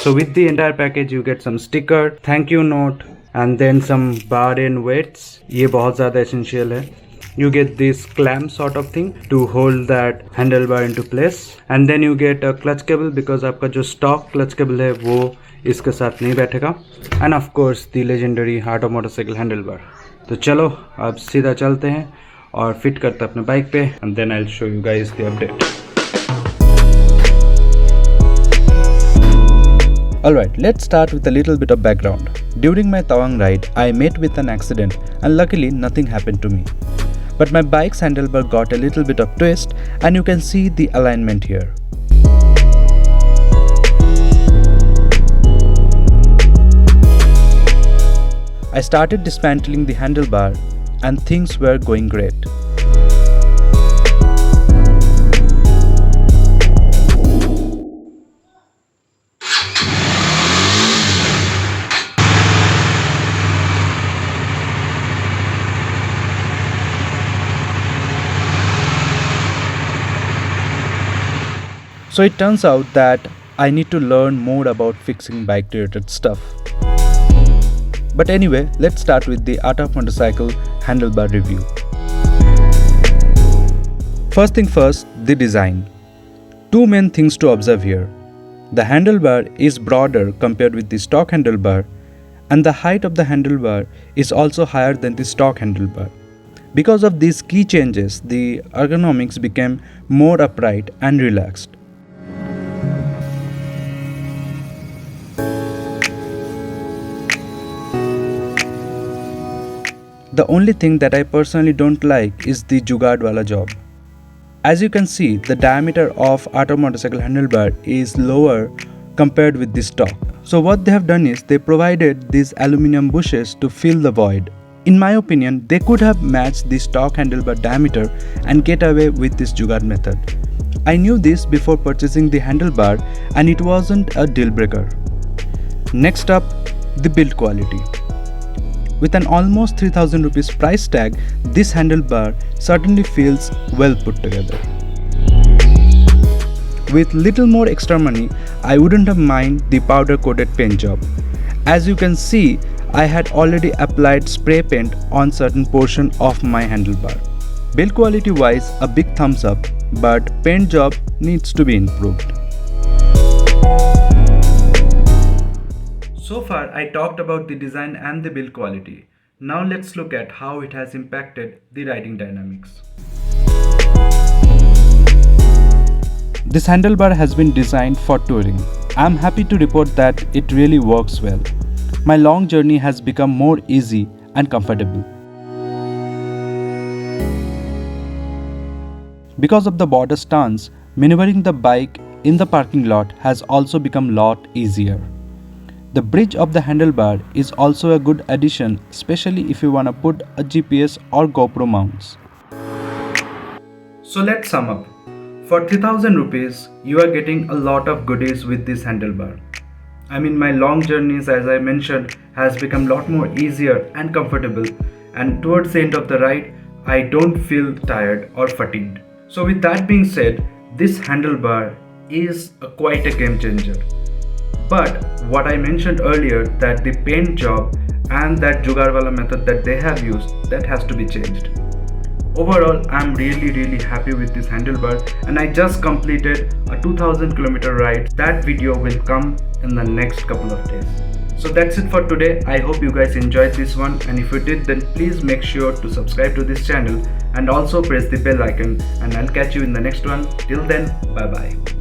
So with the entire package you get some sticker, thank you note and then some bar and weights. ये बहुत ज़्यादा essential है. You get this clamp sort of thing to hold that handlebar into place, and then you get a clutch cable because आपका जो stock clutch cable है वो इसके साथ नहीं बैठेगा, and of course the legendary Art of Motorcycle handlebar. तो चलो अब सीधा चलते हैं और फिट करते हैं अपने बाइक पे, and then I'll show you guys the update. Alright, let's start with a little bit of background. During my Tawang ride, I met with an accident and luckily nothing happened to me. But my bike's handlebar got a little bit of twist and you can see the alignment here. I started dismantling the handlebar and things were going great. So it turns out that I need to learn more about fixing bike related stuff. But anyway, let's start with the Art of Motorcycle handlebar review. First thing first, the design. Two main things to observe here. The handlebar is broader compared with the stock handlebar, and the height of the handlebar is also higher than the stock handlebar. Because of these key changes, the ergonomics became more upright and relaxed. The only thing that I personally don't like is the jugaad wala job. As you can see, the diameter of Art of Motorcycle handlebar is lower compared with the stock. So what they have done is they provided these aluminum bushes to fill the void. In my opinion, they could have matched the stock handlebar diameter and get away with this jugaad method. I knew this before purchasing the handlebar and it wasn't a deal breaker. Next up, the build quality. With an almost 3000 rupees price tag, this handlebar certainly feels well put together. With little more extra money, I wouldn't have minded the powder coated paint job. As you can see, I had already applied spray paint on certain portion of my handlebar. Build quality wise, a big thumbs up, but paint job needs to be improved. So far I talked about the design and the build quality. Now let's look at how it has impacted the riding dynamics. This handlebar has been designed for touring. I am happy to report that it really works well. My long journey has become more easy and comfortable. Because of the border stance, maneuvering the bike in the parking lot has also become a lot easier. The bridge of the handlebar is also a good addition, especially if you want to put a GPS or GoPro mounts. So let's sum up. For 3000 rupees, you are getting a lot of goodies with this handlebar. I mean, my long journeys, as I mentioned, has become a lot more easier and comfortable, and towards the end of the ride, I don't feel tired or fatigued. So with that being said, this handlebar is quite a game changer. But what I mentioned earlier, that the paint job and that jugaad wala method that they have used, that has to be changed. Overall, I'm really happy with this handlebar, and I just completed a 2000 kilometer ride. That video will come in the next couple of days. So that's it for today. I hope you guys enjoyed this one, and if you did, then please make sure to subscribe to this channel and also press the bell icon, and I'll catch you in the next one. Till then, bye bye.